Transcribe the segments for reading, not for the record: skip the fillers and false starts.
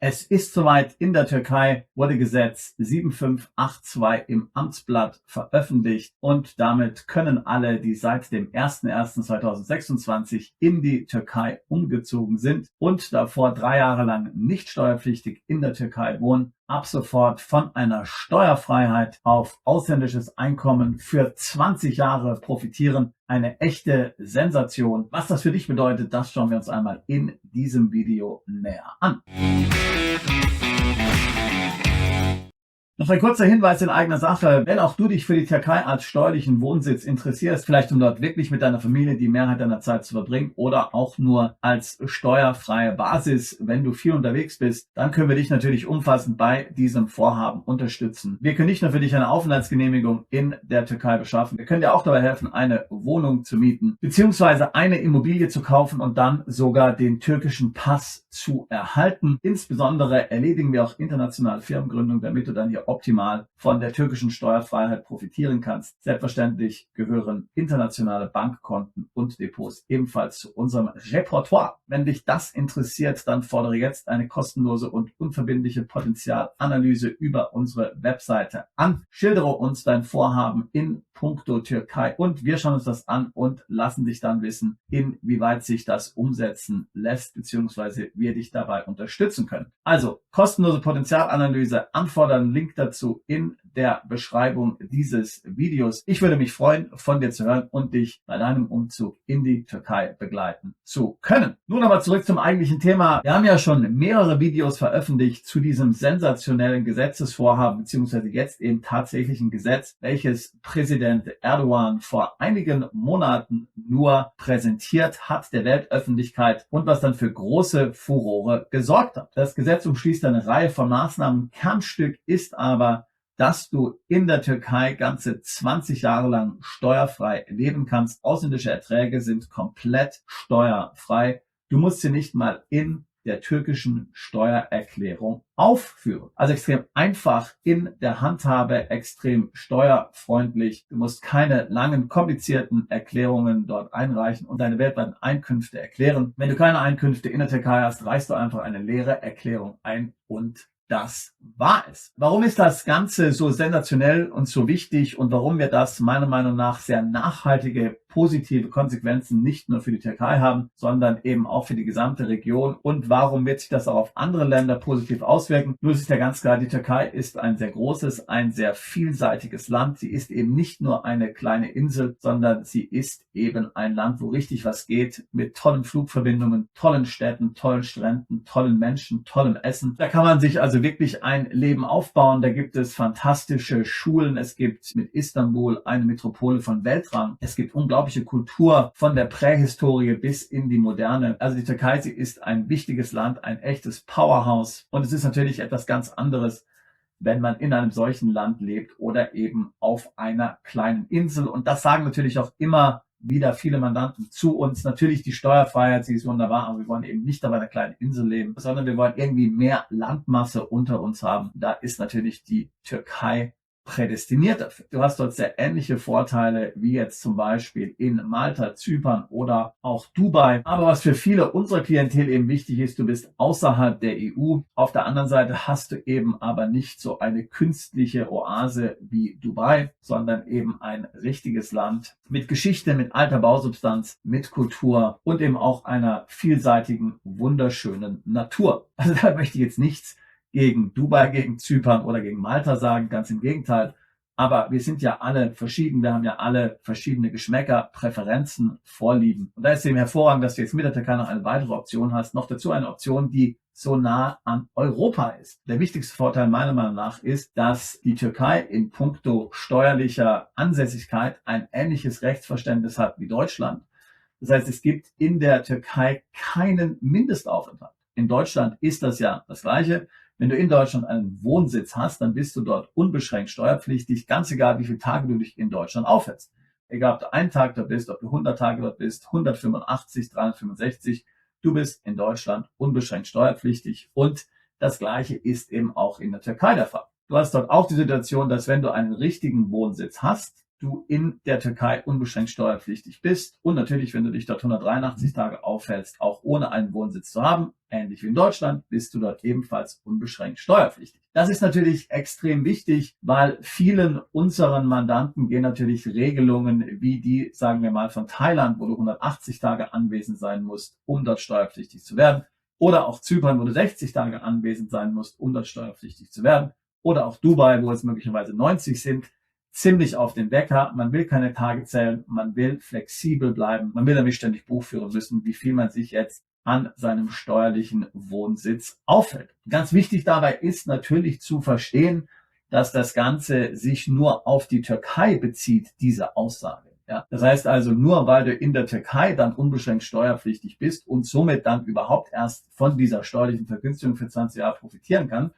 Es ist soweit, in der Türkei wurde Gesetz 7582 im Amtsblatt veröffentlicht und damit können alle, die seit dem 01.01.2026 in die Türkei umgezogen sind und davor 3 Jahre lang nicht steuerpflichtig in der Türkei wohnen, ab sofort von einer Steuerfreiheit auf ausländisches Einkommen für 20 Jahre profitieren. Eine echte Sensation. Was das für dich bedeutet, das schauen wir uns einmal in diesem Video näher an. Noch ein kurzer Hinweis in eigener Sache. Wenn auch du dich für die Türkei als steuerlichen Wohnsitz interessierst, vielleicht um dort wirklich mit deiner Familie die Mehrheit deiner Zeit zu verbringen oder auch nur als steuerfreie Basis, wenn du viel unterwegs bist, dann können wir dich natürlich umfassend bei diesem Vorhaben unterstützen. Wir können nicht nur für dich eine Aufenthaltsgenehmigung in der Türkei beschaffen, wir können dir auch dabei helfen, eine Wohnung zu mieten, beziehungsweise eine Immobilie zu kaufen und dann sogar den türkischen Pass zu erhalten. Insbesondere erledigen wir auch internationale Firmengründung, damit du dann hier optimal von der türkischen Steuerfreiheit profitieren kannst. Selbstverständlich gehören internationale Bankkonten und Depots ebenfalls zu unserem Repertoire. Wenn dich das interessiert, dann fordere jetzt eine kostenlose und unverbindliche Potenzialanalyse über unsere Webseite an. Schildere uns dein Vorhaben in puncto Türkei und wir schauen uns das an und lassen dich dann wissen, inwieweit sich das umsetzen lässt, beziehungsweise wir dich dabei unterstützen können. Also kostenlose Potenzialanalyse, anfordern, Link dazu in der Beschreibung dieses Videos. Ich würde mich freuen, von dir zu hören und dich bei deinem Umzug in die Türkei begleiten zu können. Nun aber zurück zum eigentlichen Thema. Wir haben ja schon mehrere Videos veröffentlicht zu diesem sensationellen Gesetzesvorhaben, beziehungsweise jetzt eben tatsächlich ein Gesetz, welches Präsident Erdogan vor einigen Monaten nur präsentiert hat der Weltöffentlichkeit und was dann für große Furore gesorgt hat. Das Gesetz umschließt eine Reihe von Maßnahmen. Kernstück ist aber, dass du in der Türkei ganze 20 Jahre lang steuerfrei leben kannst. Ausländische Erträge sind komplett steuerfrei. Du musst sie nicht mal in der türkischen Steuererklärung aufführen. Also extrem einfach in der Handhabe, extrem steuerfreundlich. Du musst keine langen, komplizierten Erklärungen dort einreichen und deine weltweiten Einkünfte erklären. Wenn du keine Einkünfte in der Türkei hast, reichst du einfach eine leere Erklärung ein und das war es. Warum ist das Ganze so sensationell und so wichtig und warum wir das meiner Meinung nach sehr nachhaltige, positive Konsequenzen nicht nur für die Türkei haben, sondern eben auch für die gesamte Region und warum wird sich das auch auf andere Länder positiv auswirken? Nur ist ja ganz klar, die Türkei ist ein sehr großes, ein sehr vielseitiges Land. Sie ist eben nicht nur eine kleine Insel, sondern sie ist eben ein Land, wo richtig was geht, mit tollen Flugverbindungen, tollen Städten, tollen Stränden, tollen Menschen, tollem Essen. Da kann man sich also wirklich ein Leben aufbauen. Da gibt es fantastische Schulen. Es gibt mit Istanbul eine Metropole von Weltrang. Es gibt unglaubliche Kultur von der Prähistorie bis in die Moderne. Also die Türkei, sie ist ein wichtiges Land, ein echtes Powerhouse. Und es ist natürlich etwas ganz anderes, wenn man in einem solchen Land lebt oder eben auf einer kleinen Insel. Und das sagen natürlich auch immer wieder viele Mandanten zu uns. Natürlich die Steuerfreiheit, sie ist wunderbar, aber wir wollen eben nicht auf einer kleinen Insel leben, sondern wir wollen irgendwie mehr Landmasse unter uns haben. Da ist natürlich die Türkei prädestiniert dafür. Du hast dort sehr ähnliche Vorteile wie jetzt zum Beispiel in Malta, Zypern oder auch Dubai. Aber was für viele unserer Klientel eben wichtig ist, du bist außerhalb der EU. Auf der anderen Seite hast du eben aber nicht so eine künstliche Oase wie Dubai, sondern eben ein richtiges Land mit Geschichte, mit alter Bausubstanz, mit Kultur und eben auch einer vielseitigen, wunderschönen Natur. Also da möchte ich jetzt nichts gegen Dubai, gegen Zypern oder gegen Malta sagen, ganz im Gegenteil. Aber wir sind ja alle verschieden, wir haben ja alle verschiedene Geschmäcker, Präferenzen, Vorlieben. Und da ist eben hervorragend, dass du jetzt mit der Türkei noch eine weitere Option hast. Noch dazu eine Option, die so nah an Europa ist. Der wichtigste Vorteil meiner Meinung nach ist, dass die Türkei in puncto steuerlicher Ansässigkeit ein ähnliches Rechtsverständnis hat wie Deutschland. Das heißt, es gibt in der Türkei keinen Mindestaufenthalt. In Deutschland ist das ja das Gleiche. Wenn du in Deutschland einen Wohnsitz hast, dann bist du dort unbeschränkt steuerpflichtig, ganz egal, wie viele Tage du dich in Deutschland aufhältst. Egal, ob du einen Tag dort bist, ob du 100 Tage dort bist, 185, 365, du bist in Deutschland unbeschränkt steuerpflichtig. Und das Gleiche ist eben auch in der Türkei der Fall. Du hast dort auch die Situation, dass wenn du einen richtigen Wohnsitz hast, du in der Türkei unbeschränkt steuerpflichtig bist und natürlich, wenn du dich dort 183 Tage aufhältst, auch ohne einen Wohnsitz zu haben, ähnlich wie in Deutschland, bist du dort ebenfalls unbeschränkt steuerpflichtig. Das ist natürlich extrem wichtig, weil vielen unseren Mandanten gehen natürlich Regelungen wie die, sagen wir mal, von Thailand, wo du 180 Tage anwesend sein musst, um dort steuerpflichtig zu werden, oder auch Zypern, wo du 60 Tage anwesend sein musst, um dort steuerpflichtig zu werden, oder auch Dubai, wo es möglicherweise 90 sind, ziemlich auf den Wecker. Man will keine Tage zählen, man will flexibel bleiben, man will nämlich ständig Buch führen müssen, wie viel man sich jetzt an seinem steuerlichen Wohnsitz aufhält. Ganz wichtig dabei ist natürlich zu verstehen, dass das Ganze sich nur auf die Türkei bezieht, diese Aussage. Ja, das heißt also, nur weil du in der Türkei dann unbeschränkt steuerpflichtig bist und somit dann überhaupt erst von dieser steuerlichen Vergünstigung für 20 Jahre profitieren kann,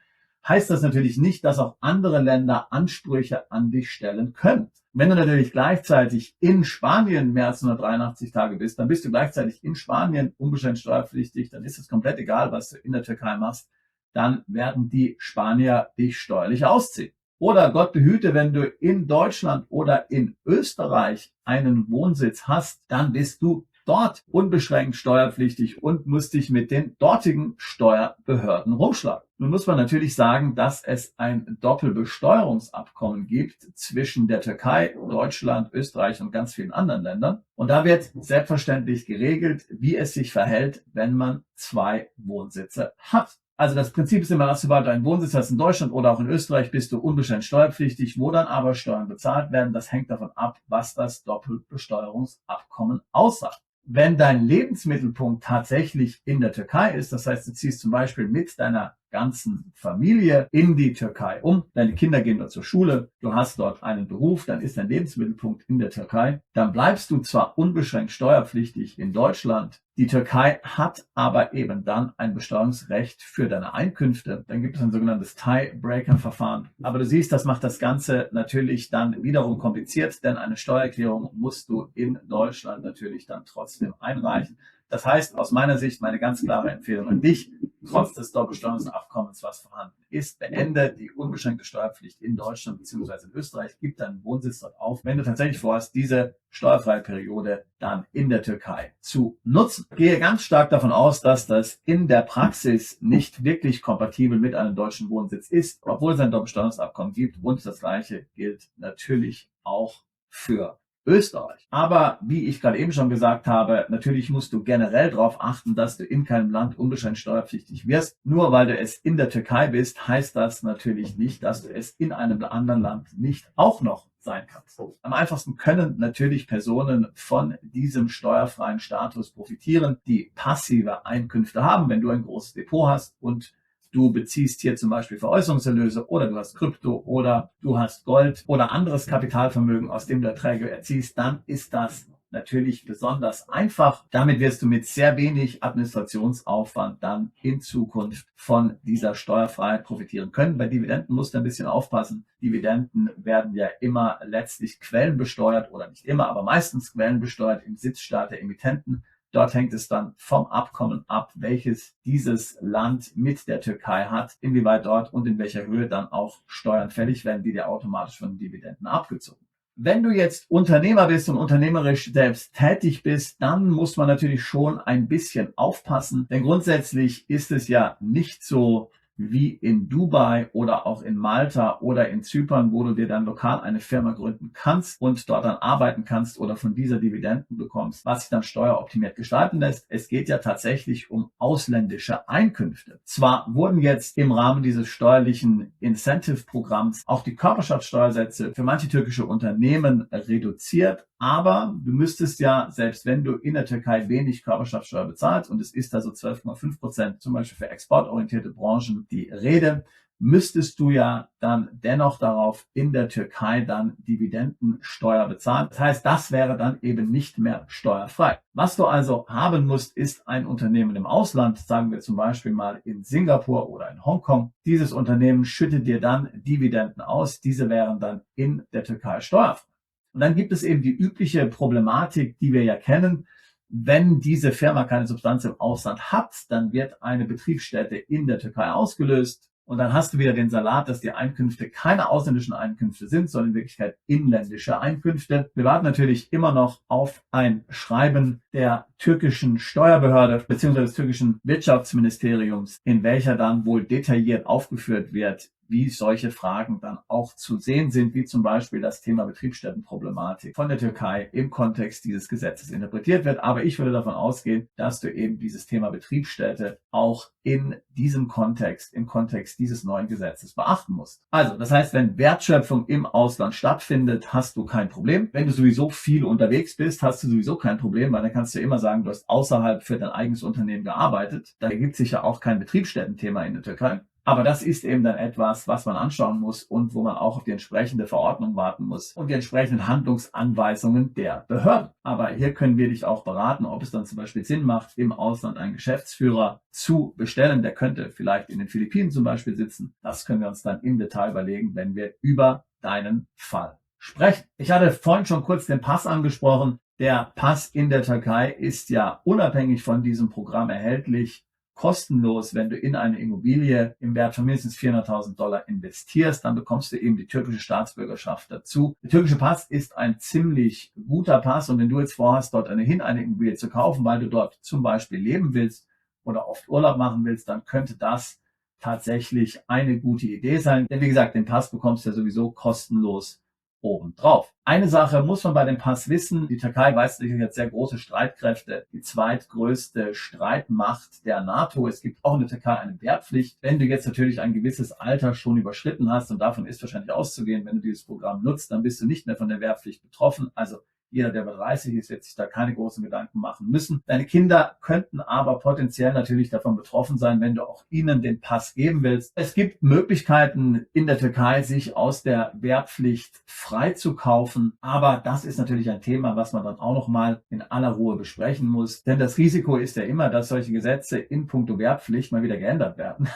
heißt das natürlich nicht, dass auch andere Länder Ansprüche an dich stellen können. Wenn du natürlich gleichzeitig in Spanien mehr als 183 Tage bist, dann bist du gleichzeitig in Spanien unbeschränkt steuerpflichtig, dann ist es komplett egal, was du in der Türkei machst, dann werden die Spanier dich steuerlich ausziehen. Oder Gott behüte, wenn du in Deutschland oder in Österreich einen Wohnsitz hast, dann bist du dort unbeschränkt steuerpflichtig und musst dich mit den dortigen Steuerbehörden rumschlagen. Nun muss man natürlich sagen, dass es ein Doppelbesteuerungsabkommen gibt zwischen der Türkei, Deutschland, Österreich und ganz vielen anderen Ländern. Und da wird selbstverständlich geregelt, wie es sich verhält, wenn man zwei Wohnsitze hat. Also das Prinzip ist immer, dass sobald du einen Wohnsitz hast in Deutschland oder auch in Österreich, bist du unbeschränkt steuerpflichtig, wo dann aber Steuern bezahlt werden. Das hängt davon ab, was das Doppelbesteuerungsabkommen aussagt. Wenn dein Lebensmittelpunkt tatsächlich in der Türkei ist, das heißt, du ziehst zum Beispiel mit deiner ganzen Familie in die Türkei um, deine Kinder gehen dort zur Schule, du hast dort einen Beruf, dann ist dein Lebensmittelpunkt in der Türkei, dann bleibst du zwar unbeschränkt steuerpflichtig in Deutschland, die Türkei hat aber eben dann ein Besteuerungsrecht für deine Einkünfte. Dann gibt es ein sogenanntes Tie-Breaker-Verfahren. Aber du siehst, das macht das Ganze natürlich dann wiederum kompliziert, denn eine Steuererklärung musst du in Deutschland natürlich dann trotzdem einreichen. Das heißt, aus meiner Sicht meine ganz klare Empfehlung an dich, trotz des Doppelbesteuerungsabkommens, was vorhanden ist, beende die unbeschränkte Steuerpflicht in Deutschland bzw. in Österreich, gib deinen Wohnsitz dort auf, wenn du tatsächlich vorhast, diese steuerfreie Periode dann in der Türkei zu nutzen. Ich gehe ganz stark davon aus, dass das in der Praxis nicht wirklich kompatibel mit einem deutschen Wohnsitz ist, obwohl es ein Doppelbesteuerungsabkommen gibt, und das Gleiche gilt natürlich auch für Österreich. Aber wie ich gerade eben schon gesagt habe, natürlich musst du generell darauf achten, dass du in keinem Land unbeschränkt steuerpflichtig wirst. Nur weil du es in der Türkei bist, heißt das natürlich nicht, dass du es in einem anderen Land nicht auch noch sein kannst. Am einfachsten können natürlich Personen von diesem steuerfreien Status profitieren, die passive Einkünfte haben, wenn du ein großes Depot hast und du beziehst hier zum Beispiel Veräußerungserlöse oder du hast Krypto oder du hast Gold oder anderes Kapitalvermögen, aus dem du Erträge erziehst, dann ist das natürlich besonders einfach. Damit wirst du mit sehr wenig Administrationsaufwand dann in Zukunft von dieser Steuerfreiheit profitieren können. Bei Dividenden musst du ein bisschen aufpassen. Dividenden werden ja immer letztlich quellenbesteuert oder nicht immer, aber meistens quellenbesteuert im Sitzstaat der Emittenten. Dort hängt es dann vom Abkommen ab, welches dieses Land mit der Türkei hat, inwieweit dort und in welcher Höhe dann auch Steuern fällig werden, die dir automatisch von den Dividenden abgezogen werden. Wenn du jetzt Unternehmer bist und unternehmerisch selbst tätig bist, dann muss man natürlich schon ein bisschen aufpassen, denn grundsätzlich ist es ja nicht so wie in Dubai oder auch in Malta oder in Zypern, wo du dir dann lokal eine Firma gründen kannst und dort dann arbeiten kannst oder von dieser Dividenden bekommst, was sich dann steueroptimiert gestalten lässt. Es geht ja tatsächlich um ausländische Einkünfte. Zwar wurden jetzt im Rahmen dieses steuerlichen Incentive-Programms auch die Körperschaftsteuersätze für manche türkische Unternehmen reduziert, aber du müsstest ja, selbst wenn du in der Türkei wenig Körperschaftsteuer bezahlst, und es ist da so 12,5% zum Beispiel für exportorientierte Branchen die Rede, müsstest du ja dann dennoch darauf in der Türkei dann Dividendensteuer bezahlen. Das heißt, das wäre dann eben nicht mehr steuerfrei. Was du also haben musst, ist ein Unternehmen im Ausland, sagen wir zum Beispiel mal in Singapur oder in Hongkong. Dieses Unternehmen schüttet dir dann Dividenden aus. Diese wären dann in der Türkei steuerfrei. Und dann gibt es eben die übliche Problematik, die wir ja kennen. Wenn diese Firma keine Substanz im Ausland hat, dann wird eine Betriebsstätte in der Türkei ausgelöst. Und dann hast du wieder den Salat, dass die Einkünfte keine ausländischen Einkünfte sind, sondern in Wirklichkeit inländische Einkünfte. Wir warten natürlich immer noch auf ein Schreiben der türkischen Steuerbehörde bzw. des türkischen Wirtschaftsministeriums, in welcher dann wohl detailliert aufgeführt wird, wie solche Fragen dann auch zu sehen sind, wie zum Beispiel das Thema Betriebsstättenproblematik von der Türkei im Kontext dieses Gesetzes interpretiert wird. Aber ich würde davon ausgehen, dass du eben dieses Thema Betriebsstätte auch in diesem Kontext, im Kontext dieses neuen Gesetzes beachten musst. Also, das heißt, wenn Wertschöpfung im Ausland stattfindet, hast du kein Problem. Wenn du sowieso viel unterwegs bist, hast du sowieso kein Problem, weil dann kannst du immer sagen, du hast außerhalb für dein eigenes Unternehmen gearbeitet. Da ergibt sich ja auch kein Betriebsstättenthema in der Türkei. Aber das ist eben dann etwas, was man anschauen muss und wo man auch auf die entsprechende Verordnung warten muss und die entsprechenden Handlungsanweisungen der Behörden. Aber hier können wir dich auch beraten, ob es dann zum Beispiel Sinn macht, im Ausland einen Geschäftsführer zu bestellen. Der könnte vielleicht in den Philippinen zum Beispiel sitzen. Das können wir uns dann im Detail überlegen, wenn wir über deinen Fall sprechen. Ich hatte vorhin schon kurz den Pass angesprochen. Der Pass in der Türkei ist ja unabhängig von diesem Programm erhältlich, kostenlos, wenn du in eine Immobilie im Wert von mindestens 400.000 Dollar investierst, dann bekommst du eben die türkische Staatsbürgerschaft dazu. Der türkische Pass ist ein ziemlich guter Pass und wenn du jetzt vorhast, dort eine Immobilie zu kaufen, weil du dort zum Beispiel leben willst oder oft Urlaub machen willst, dann könnte das tatsächlich eine gute Idee sein. Denn wie gesagt, den Pass bekommst du ja sowieso kostenlos obendrauf. Eine Sache muss man bei dem Pass wissen. Die Türkei weist sich jetzt sehr große Streitkräfte, die zweitgrößte Streitmacht der NATO. Es gibt auch in der Türkei eine Wehrpflicht. Wenn du jetzt natürlich ein gewisses Alter schon überschritten hast, und davon ist wahrscheinlich auszugehen, wenn du dieses Programm nutzt, dann bist du nicht mehr von der Wehrpflicht betroffen. Also jeder, der über 30 ist, wird sich da keine großen Gedanken machen müssen. Deine Kinder könnten aber potenziell natürlich davon betroffen sein, wenn du auch ihnen den Pass geben willst. Es gibt Möglichkeiten in der Türkei, sich aus der Wehrpflicht freizukaufen. Aber das ist natürlich ein Thema, was man dann auch nochmal in aller Ruhe besprechen muss. Denn das Risiko ist ja immer, dass solche Gesetze in puncto Wehrpflicht mal wieder geändert werden.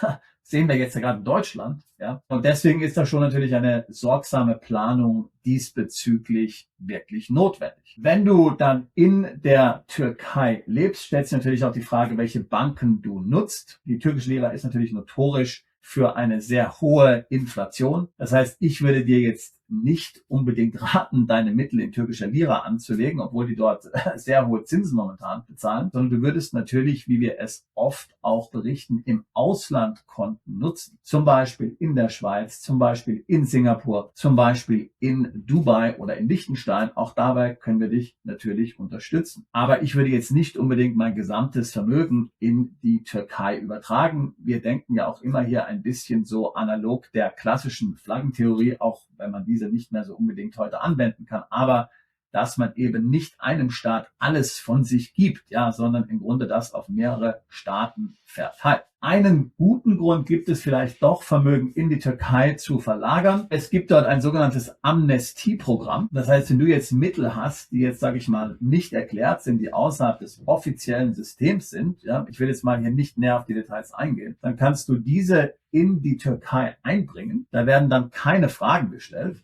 Sehen wir jetzt ja gerade in Deutschland, ja. Und deswegen ist da schon natürlich eine sorgsame Planung diesbezüglich wirklich notwendig. Wenn du dann in der Türkei lebst, stellt sich natürlich auch die Frage, welche Banken du nutzt. Die türkische Lira ist natürlich notorisch für eine sehr hohe Inflation. Das heißt, ich würde dir jetzt nicht unbedingt raten, deine Mittel in türkischer Lira anzulegen, obwohl die dort sehr hohe Zinsen momentan bezahlen, sondern du würdest natürlich, wie wir es oft auch berichten, im Ausland Konten nutzen. Zum Beispiel in der Schweiz, zum Beispiel in Singapur, zum Beispiel in Dubai oder in Liechtenstein. Auch dabei können wir dich natürlich unterstützen. Aber ich würde jetzt nicht unbedingt mein gesamtes Vermögen in die Türkei übertragen. Wir denken ja auch immer hier ein bisschen so analog der klassischen Flaggentheorie, auch wenn man diese nicht mehr so unbedingt heute anwenden kann, aber dass man eben nicht einem Staat alles von sich gibt, ja, sondern im Grunde das auf mehrere Staaten verteilt. Einen guten Grund gibt es vielleicht doch, Vermögen in die Türkei zu verlagern. Es gibt dort ein sogenanntes Amnestieprogramm. Das heißt, wenn du jetzt Mittel hast, die jetzt, sage ich mal, nicht erklärt sind, die außerhalb des offiziellen Systems sind, ja, ich will jetzt mal hier nicht näher auf die Details eingehen, dann kannst du diese in die Türkei einbringen. Da werden dann keine Fragen gestellt.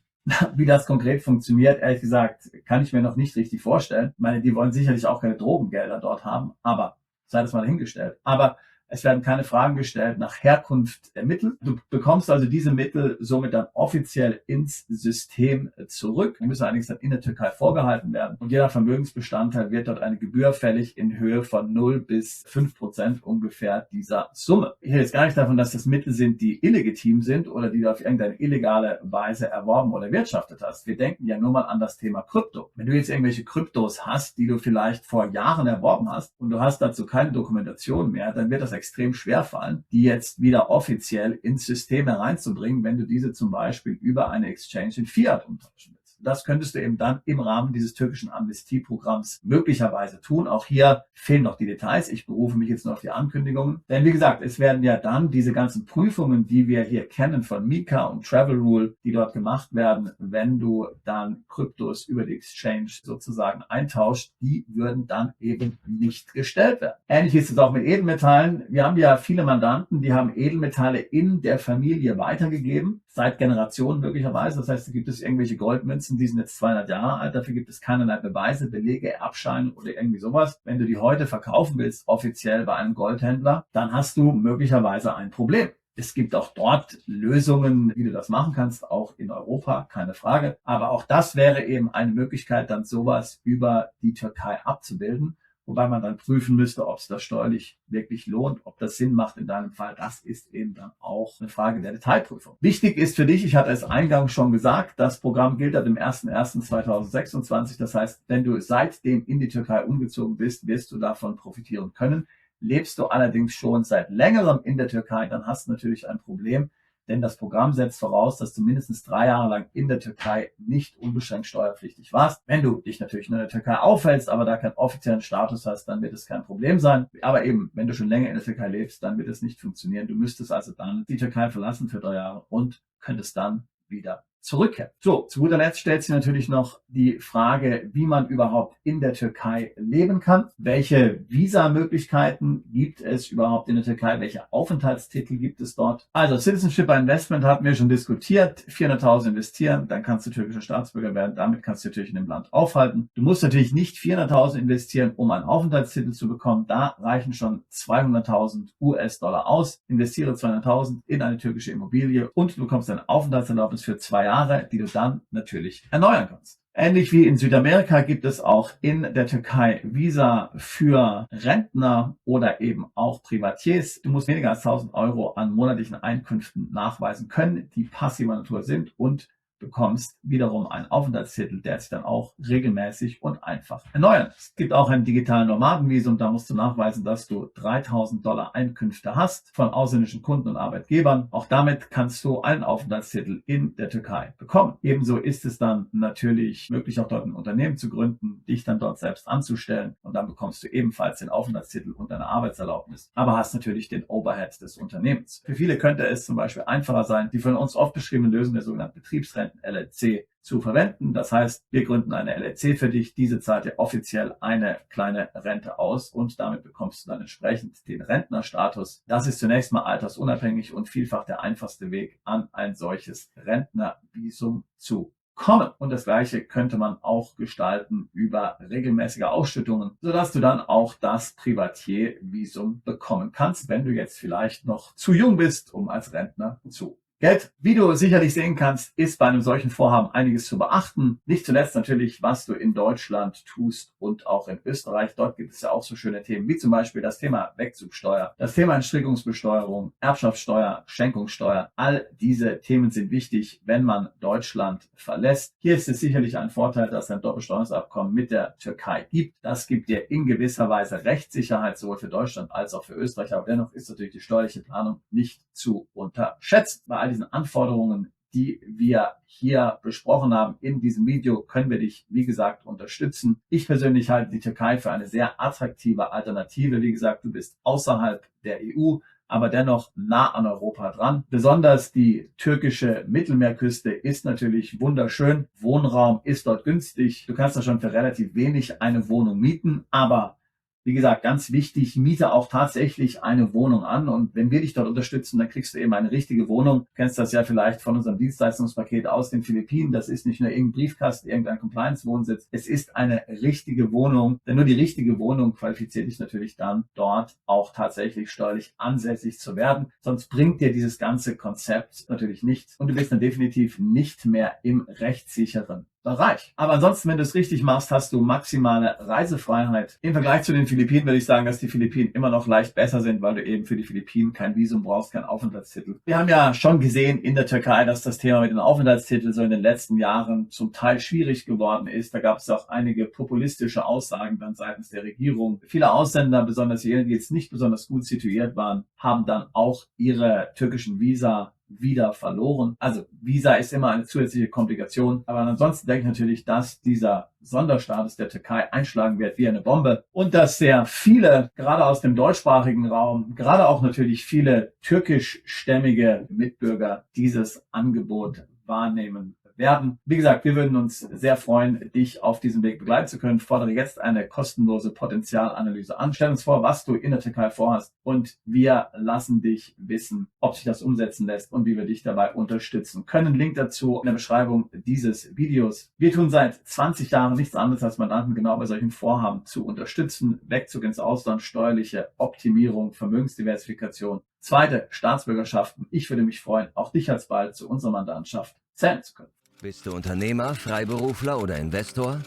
Wie das konkret funktioniert, ehrlich gesagt, kann ich mir noch nicht richtig vorstellen. Ich meine, die wollen sicherlich auch keine Drogengelder dort haben, aber sei das mal dahingestellt. Aber es werden keine Fragen gestellt nach Herkunft der Mittel. Du bekommst also diese Mittel somit dann offiziell ins System zurück. Die müssen allerdings dann in der Türkei vorgehalten werden. Und jeder Vermögensbestandteil wird dort eine Gebühr fällig in Höhe von 0 bis 5% ungefähr dieser Summe. Ich rede jetzt gar nicht davon, dass das Mittel sind, die illegitim sind oder die du auf irgendeine illegale Weise erworben oder erwirtschaftet hast. Wir denken ja nur mal an das Thema Krypto. Wenn du jetzt irgendwelche Kryptos hast, die du vielleicht vor Jahren erworben hast und du hast dazu keine Dokumentation mehr, dann wird das extrem schwer fallen, die jetzt wieder offiziell ins System hereinzubringen, wenn du diese zum Beispiel über eine Exchange in Fiat umtauschen willst. Das könntest du eben dann im Rahmen dieses türkischen Amnestieprogramms möglicherweise tun. Auch hier fehlen noch die Details. Ich berufe mich jetzt nur auf die Ankündigungen. Denn wie gesagt, es werden ja dann diese ganzen Prüfungen, die wir hier kennen von Mika und Travel Rule, die dort gemacht werden, wenn du dann Kryptos über die Exchange sozusagen eintauscht, die würden dann eben nicht gestellt werden. Ähnlich ist es auch mit Edelmetallen. Wir haben ja viele Mandanten, die haben Edelmetalle in der Familie weitergegeben, seit Generationen möglicherweise. Das heißt, da gibt es irgendwelche Goldmünzen, die sind jetzt 200 Jahre alt, dafür gibt es keinerlei Beweise, Belege, Erbscheine oder irgendwie sowas. Wenn du die heute verkaufen willst, offiziell bei einem Goldhändler, dann hast du möglicherweise ein Problem. Es gibt auch dort Lösungen, wie du das machen kannst, auch in Europa, keine Frage. Aber auch das wäre eben eine Möglichkeit, dann sowas über die Türkei abzubilden. Wobei man dann prüfen müsste, ob es das steuerlich wirklich lohnt, ob das Sinn macht in deinem Fall. Das ist eben dann auch eine Frage der Detailprüfung. Wichtig ist für dich, ich hatte es eingangs schon gesagt, das Programm gilt ab dem 01.01.2026. Das heißt, wenn du seitdem in die Türkei umgezogen bist, wirst du davon profitieren können. Lebst du allerdings schon seit längerem in der Türkei, dann hast du natürlich ein Problem, denn das Programm setzt voraus, dass du mindestens 3 Jahre lang in der Türkei nicht unbeschränkt steuerpflichtig warst. Wenn du dich natürlich nur in der Türkei aufhältst, aber da keinen offiziellen Status hast, dann wird es kein Problem sein. Aber eben, wenn du schon länger in der Türkei lebst, dann wird es nicht funktionieren. Du müsstest also dann die Türkei verlassen für 3 Jahre und könntest dann wieder zurückkehren. So, zu guter Letzt stellt sich natürlich noch die Frage, wie man überhaupt in der Türkei leben kann. Welche Visa-Möglichkeiten gibt es überhaupt in der Türkei? Welche Aufenthaltstitel gibt es dort? Also Citizenship by Investment hatten wir schon diskutiert. 400.000 investieren, dann kannst du türkischer Staatsbürger werden. Damit kannst du natürlich in dem Land aufhalten. Du musst natürlich nicht 400.000 investieren, um einen Aufenthaltstitel zu bekommen. Da reichen schon 200.000 US-Dollar aus. Investiere 200.000 in eine türkische Immobilie und du bekommst eine Aufenthaltserlaubnis für 2 Jahre, die du dann natürlich erneuern kannst. Ähnlich wie in Südamerika gibt es auch in der Türkei Visa für Rentner oder eben auch Privatiers. Du musst weniger als 1.000 Euro an monatlichen Einkünften nachweisen können, die passiver Natur sind, und bekommst wiederum einen Aufenthaltstitel, der sich dann auch regelmäßig und einfach erneuern lässt. Es gibt auch ein digitalen Nomadenvisum, da musst du nachweisen, dass du 3.000 Dollar Einkünfte hast von ausländischen Kunden und Arbeitgebern. Auch damit kannst du einen Aufenthaltstitel in der Türkei bekommen. Ebenso ist es dann natürlich möglich, auch dort ein Unternehmen zu gründen, dich dann dort selbst anzustellen, und dann bekommst du ebenfalls den Aufenthaltstitel und eine Arbeitserlaubnis, aber hast natürlich den Overhead des Unternehmens. Für viele könnte es zum Beispiel einfacher sein, die von uns oft beschriebene Lösung der sogenannten Betriebsrenten LLC zu verwenden. Das heißt, wir gründen eine LLC für dich. Diese zahlt dir offiziell eine kleine Rente aus und damit bekommst du dann entsprechend den Rentnerstatus. Das ist zunächst mal altersunabhängig und vielfach der einfachste Weg, an ein solches Rentnervisum zu kommen. Und das Gleiche könnte man auch gestalten über regelmäßige Ausschüttungen, sodass du dann auch das Privatier-Visum bekommen kannst, wenn du jetzt vielleicht noch zu jung bist, um als Rentner zu Geld. Wie du sicherlich sehen kannst, ist bei einem solchen Vorhaben einiges zu beachten. Nicht zuletzt natürlich, was du in Deutschland tust und auch in Österreich. Dort gibt es ja auch so schöne Themen, wie zum Beispiel das Thema Wegzugsteuer, das Thema Entstrickungsbesteuerung, Erbschaftssteuer, Schenkungssteuer. All diese Themen sind wichtig, wenn man Deutschland verlässt. Hier ist es sicherlich ein Vorteil, dass es ein Doppelbesteuerungsabkommen mit der Türkei gibt. Das gibt dir in gewisser Weise Rechtssicherheit, sowohl für Deutschland als auch für Österreich. Aber dennoch ist natürlich die steuerliche Planung nicht zu unterschätzen. Bei all diesen Anforderungen, die wir hier besprochen haben in diesem Video, können wir dich, wie gesagt, unterstützen. Ich persönlich halte die Türkei für eine sehr attraktive Alternative. Wie gesagt, du bist außerhalb der EU, aber dennoch nah an Europa dran. Besonders die türkische Mittelmeerküste ist natürlich wunderschön. Wohnraum ist dort günstig. Du kannst da schon für relativ wenig eine Wohnung mieten, aber wie gesagt, ganz wichtig, miete auch tatsächlich eine Wohnung an, und wenn wir dich dort unterstützen, dann kriegst du eben eine richtige Wohnung. Du kennst das ja vielleicht von unserem Dienstleistungspaket aus den Philippinen. Das ist nicht nur irgendein Briefkasten, irgendein Compliance-Wohnsitz. Es ist eine richtige Wohnung, denn nur die richtige Wohnung qualifiziert dich natürlich dann, dort auch tatsächlich steuerlich ansässig zu werden. Sonst bringt dir dieses ganze Konzept natürlich nichts und du bist dann definitiv nicht mehr im rechtssicheren Bereich. Aber ansonsten, wenn du es richtig machst, hast du maximale Reisefreiheit. Im Vergleich zu den Philippinen würde ich sagen, dass die Philippinen immer noch leicht besser sind, weil du eben für die Philippinen kein Visum brauchst, keinen Aufenthaltstitel. Wir haben ja schon gesehen in der Türkei, dass das Thema mit den Aufenthaltstiteln so in den letzten Jahren zum Teil schwierig geworden ist. Da gab es auch einige populistische Aussagen dann seitens der Regierung. Viele Ausländer, besonders jene, die jetzt nicht besonders gut situiert waren, haben dann auch ihre türkischen Visa wieder verloren. Also Visa ist immer eine zusätzliche Komplikation. Aber ansonsten denke ich natürlich, dass dieser Sonderstatus der Türkei einschlagen wird wie eine Bombe und dass sehr viele, gerade aus dem deutschsprachigen Raum, gerade auch natürlich viele türkischstämmige Mitbürger dieses Angebot wahrnehmen werden. Wie gesagt, wir würden uns sehr freuen, dich auf diesem Weg begleiten zu können. Fordere jetzt eine kostenlose Potenzialanalyse an. Stell uns vor, was du in der Türkei vorhast und wir lassen dich wissen, ob sich das umsetzen lässt und wie wir dich dabei unterstützen können. Link dazu in der Beschreibung dieses Videos. Wir tun seit 20 Jahren nichts anderes als Mandanten genau bei solchen Vorhaben zu unterstützen. Wegzug ins Ausland, steuerliche Optimierung, Vermögensdiversifikation, zweite Staatsbürgerschaften. Ich würde mich freuen, auch dich alsbald zu unserer Mandantschaft zählen zu können. Bist du Unternehmer, Freiberufler oder Investor?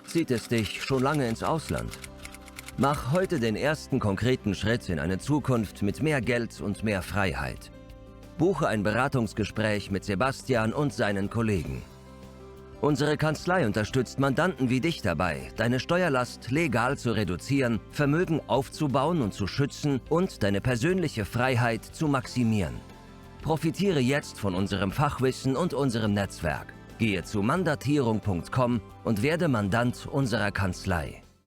Zieht es dich schon lange ins Ausland? Mach heute den ersten konkreten Schritt in eine Zukunft mit mehr Geld und mehr Freiheit. Buche ein Beratungsgespräch mit Sebastian und seinen Kollegen. Unsere Kanzlei unterstützt Mandanten wie dich dabei, deine Steuerlast legal zu reduzieren, Vermögen aufzubauen und zu schützen und deine persönliche Freiheit zu maximieren. Profitiere jetzt von unserem Fachwissen und unserem Netzwerk. Gehe zu mandatierung.com und werde Mandant unserer Kanzlei.